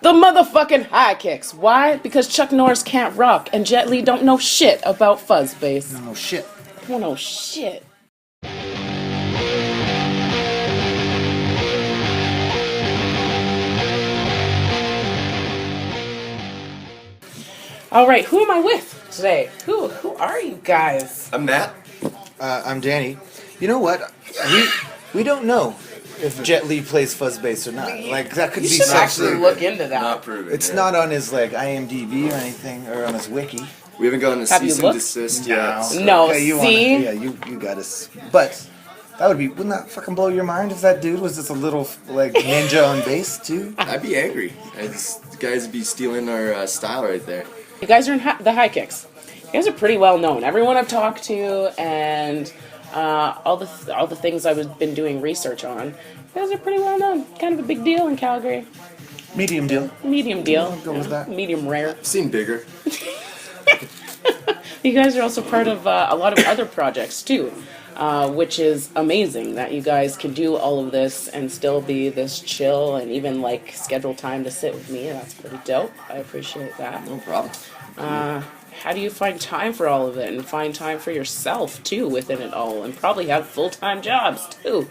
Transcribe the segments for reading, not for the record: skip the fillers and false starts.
The motherfucking HighKicks. Why? Because Chuck Norris can't rock and Jet Li don't know shit about fuzz bass. No shit. Don't know shit. All right, who am I with today? Who are you guys? I'm Matt. I'm Danny. You know what? We don't know if Jet Li plays fuzz bass or not. Like that could You be should something. actually look into that. Not proven. It's yet. not on his like IMDb or anything, or on his wiki. We haven't gotten a Have you cease and looked? desist yet. so- No, Okay, you see? Wanna, yeah, you got us. But that wouldn't that fucking blow your mind if that dude was just a little like ninja on bass too? I'd be angry. The guys would be stealing our style right there. You guys are in the HighKicks. You guys are pretty well known. Everyone I've talked to and all the things I've been doing research on, you guys are pretty well known. Kind of a big deal in Calgary. Medium deal. Medium deal. Go with that. Medium rare. I've seen bigger. You guys are also part of a lot of other projects too, which is amazing that you guys can do all of this and still be this chill and even like schedule time to sit with me. That's pretty dope. I appreciate that. No problem. How do you find time for all of it and find time for yourself too within it all and probably have full-time jobs too?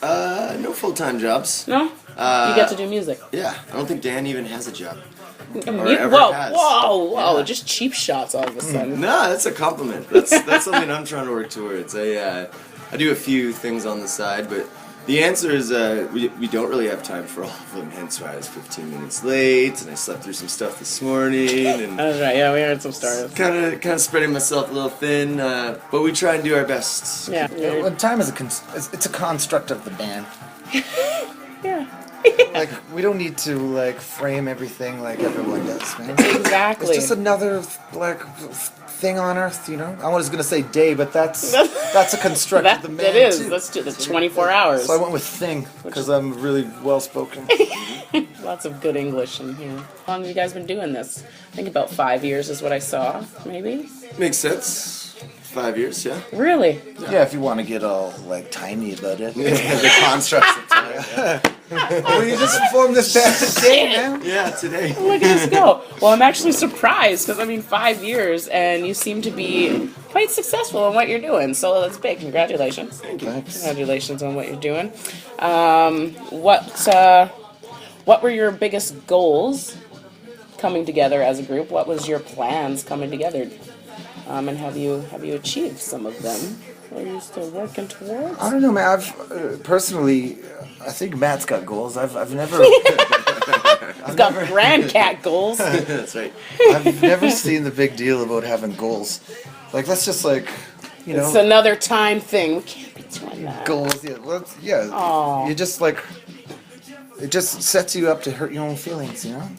No full-time jobs. No? You get to do music. Yeah, I don't think Dan even has a job. Whoa, has. whoa, Yeah. just cheap shots all of a sudden. No, that's a compliment. That's something I'm trying to work towards. I do a few things on the side, but the answer is we don't really have time for all of them. Hence why I was 15 minutes late, and I slept through some stuff this morning, and That's right, yeah, we heard some stories. kind of spreading myself a little thin. But we try and do our best. Yeah. Well, time is it's a construct of the band. Yeah. Like we don't need to like frame everything like everyone does, man. Exactly. It's just another like thing on Earth, you know. I was gonna say day, but that's a construct of the man That is. too. That's 24 hours. So I went with thing because I'm really well spoken. Lots of good English in here. How long have you guys been doing this? I think about 5 years is what I saw, maybe. Makes sense. 5 years, yeah. Really? Yeah, if you want to get all like tiny about it. The constructs of time. Well, you just formed this band today, man. Yeah, today. Look at us go. Well, I'm actually surprised because 5 years and you seem to be quite successful in what you're doing. So that's big. Congratulations. Thanks. Congratulations on what you're doing. What were your biggest goals coming together as a group? What was your plans coming together? And have you achieved some of them? Are you still working towards? I don't know, man. I've personally, I think Matt's got goals. I've never. I've got grand cat goals. That's right. I've never seen the big deal about having goals. Like that's just like, you know, It's another time thing. We can't be doing that. goals. Yeah, well, yeah. Aw. You just like, it just sets you up to hurt your own feelings, you know.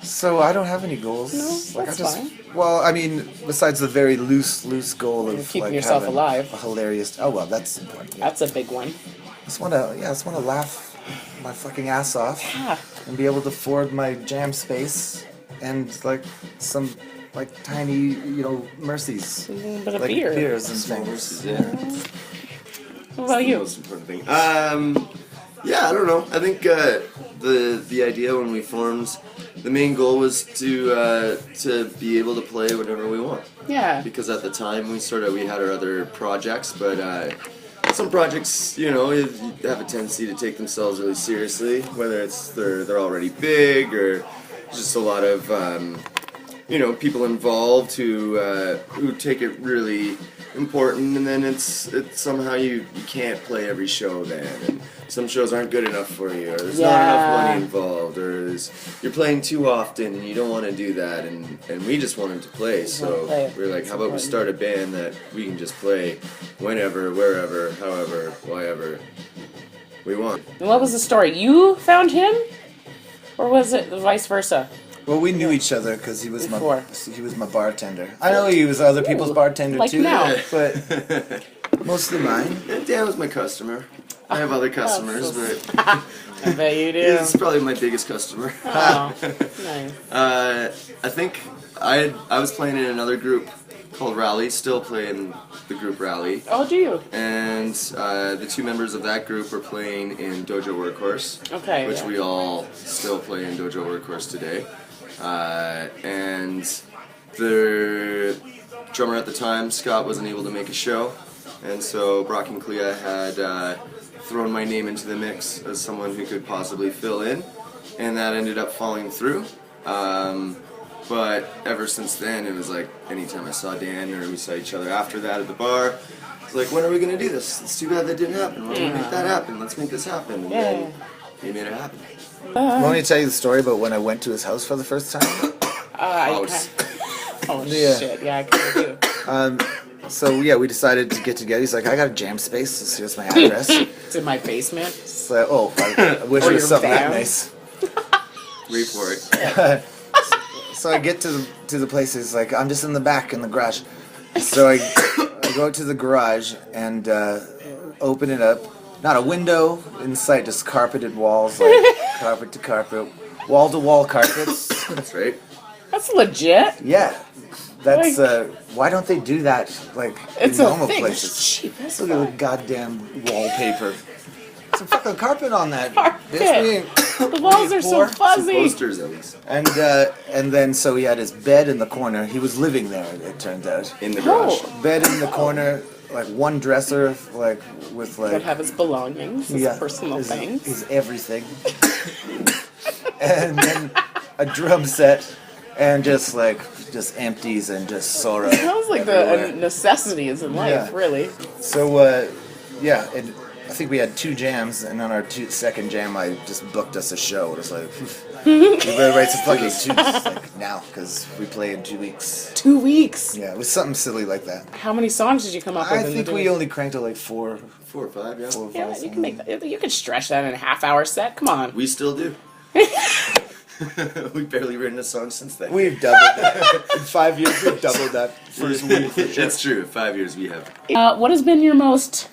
So I don't have any goals. No, like that's I just, fine. well, I mean, besides the very loose goal of keeping like yourself having alive. a hilarious. Oh well, that's important. Yeah. That's a big one. I just wanna laugh my fucking ass off Yeah. and be able to afford my jam space and like some like tiny, you know, mercies. A little bit of Like beer. beers and Small things. versus, yeah. What about The you? most important thing. Yeah, I don't know. I think the idea when we formed, the main goal was to be able to play whenever we want. Yeah. Because at the time we had our other projects, but some projects, you know, have a tendency to take themselves really seriously, whether it's they're already big or just a lot of you know, people involved who take it really important, and then it's somehow you can't play every show then, and some shows aren't good enough for you, or there's not enough money involved, or you're playing too often and you don't want to do that, and we just wanted to play, so we were like, how about we start a band that we can just play whenever, wherever, however, wherever we want. And what was the story? You found him? Or was it vice versa? Well, we knew each other because he was Before. my bartender. I know he was other people's bartender like too, now. but mostly mine. And Dan was my customer. I have other customers, but I bet you do. he's probably my biggest customer. Oh, nice. I think I was playing in another group called Rally, still playing the group Rally. Oh, do you? And the two members of that group were playing in Dojo Workhorse, Okay. which yeah. we all still play in Dojo Workhorse today. And the drummer at the time, Scott, wasn't able to make a show, and so Brock and Clea had thrown my name into the mix as someone who could possibly fill in, and that ended up falling through. But ever since then, it was like anytime I saw Dan or we saw each other after that at the bar, it's like, when are we gonna do this? It's too bad that didn't happen. Let's make that happen. Let's make this happen. And then he made it happen. Want me to tell you the story about when I went to his house for the first time? House. Oh, Yeah. shit. Yeah, I kind of do. So yeah, we decided to get together. He's like, I got a jam space. So here's my address. It's in my basement. It's like, oh, I wish Or it was your something that van. nice. Wait for it. So I get to the place. It's like, I'm just in the back in the garage. So I go to the garage and open it up. Not a window in sight, just carpeted walls, like carpet to carpet, wall to wall carpets. That's right. That's legit. Yeah, that's why don't they do that like It's in a normal thing. places? It's cheap. That's Look at the goddamn wallpaper. Some fucking carpet on that. Carpet. Bitch, we ain't- The walls are so Poor. Some fuzzy. posters at least. and then so he had his bed in the corner. He was living there. It turns out. In the garage. Oh. Bed in the corner, like one dresser, like with Could like have his belongings, his personal things. his everything, and then a drum set, and just empties and just sorrow. Sounds like everywhere. the necessities in life, Yeah. really. So yeah, and I think we had 2 jams, and on our second jam, I just booked us a show. It was like, we better write some fucking tunes like now, because we play in 2 weeks. 2 weeks. Yeah, it was something silly like that. How many songs did you come up with? I in think the we doing? only cranked out like 4 4 or 5, yeah. or 5 Yeah, you songs. can make that. You can stretch that in a half-hour set. Come on. We still do. We've barely written a song since then. We've doubled that. In 5 years, we've doubled that first week. It's true. 5 years we have. What has been your most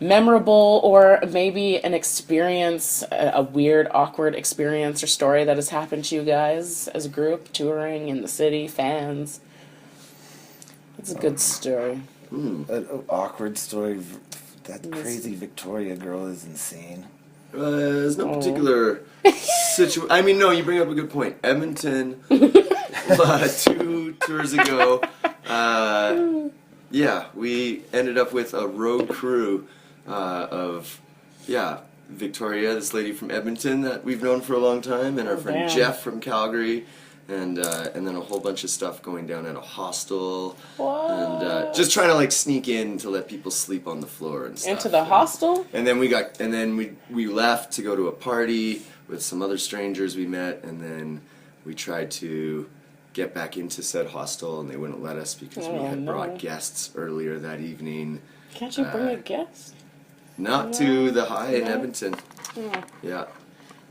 memorable, or maybe an experience, a weird, awkward experience or story that has happened to you guys as a group, touring in the city, fans? It's a good story. An awkward story. That crazy Victoria girl is insane. There's no particular situation. I mean, no, you bring up a good point. Edmonton, 2 tours ago, yeah, we ended up with a road crew of, Victoria, this lady from Edmonton that we've known for a long time, and our friend damn. Jeff from Calgary, and then a whole bunch of stuff going down at a hostel, and just trying to like sneak in to let people sleep on the floor and stuff. Into the hostel? And then we left to go to a party with some other strangers we met, and then we tried to get back into said hostel, and they wouldn't let us because we Oh, had no. brought guests earlier that evening. Can't you bring a guest? Not to the High in Edmonton. Yeah.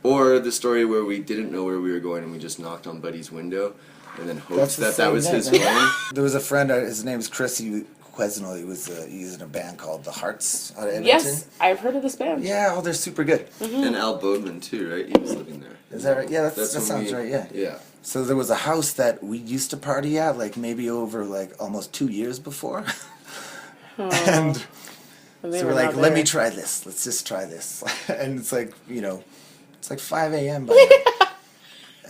Or the story where we didn't know where we were going and we just knocked on Buddy's window and then hoped That's the that same was thing, his right? home. There was a friend, his name's Chris Quesnell. He's in a band called The Hearts out of Edmonton. Yes, I've heard of this band. Yeah, oh, they're super good. And Al Bodeman too, right? He was living there. Is that right? Yeah, that when sounds right, yeah. Yeah. So there was a house that we used to party at, like maybe over like almost 2 years before. And And they so were we're like, not let me there. try this. Let's just try this. And it's like, it's like 5 a.m. by now.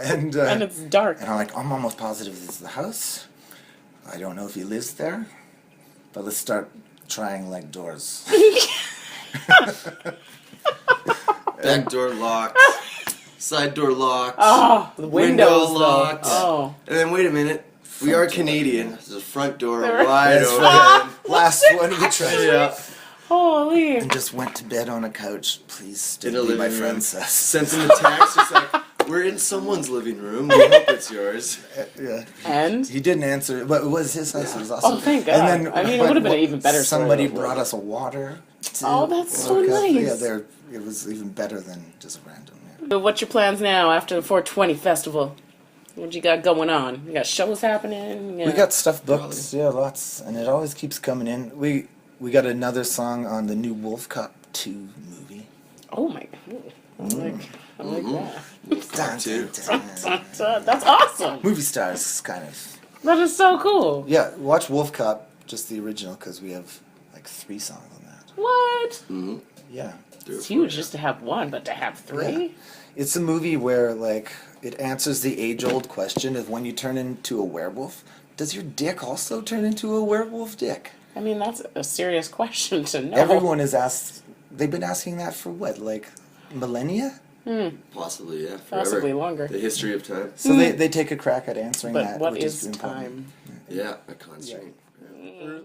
And it's dark. And I'm like, I'm almost positive this is the house. I don't know if he lives there, but let's start trying like doors. Back door locked. Side door locked. Oh, the windows, though. locked. Oh. And then wait a minute. We are Canadian. There's a front door There- wide That's open. right. Last one we tried. Yeah. Holy. And just went to bed on a couch. Please In still a be my living room. friend says. Sent him a text. It's like, we're in someone's living room. We hope it's yours. Yeah. And? He didn't answer, but it was his house. It was awesome. Oh, thank God. I mean, it would have been an even better story. Somebody brought us a water. to Oh, that's so look up. nice. Yeah, it was even better than just random. Yeah. So what's your plans now after the 420 festival? What you got going on? You got shows happening? We got stuff booked, yeah, lots, and it always keeps coming in. We got another song on the new Wolf Cup Part 2 movie. Oh my! I like that. Dun, Two. dun, dun. That's awesome. Movie stars, kind of. That is so cool. Yeah, watch Wolf Cop, just the original, because we have like 3 songs on that. What? Mm-hmm. Yeah. It's huge just to have one, but to have 3? Yeah. It's a movie where, like, it answers the age-old question of when you turn into a werewolf, does your dick also turn into a werewolf dick? I mean, that's a serious question to know. Everyone is asked, they've been asking that for what, like, millennia? Possibly, yeah. Forever. Possibly longer. The history of time. So they take a crack at answering But that. what which is important. time? Yeah, a constraint. Yeah.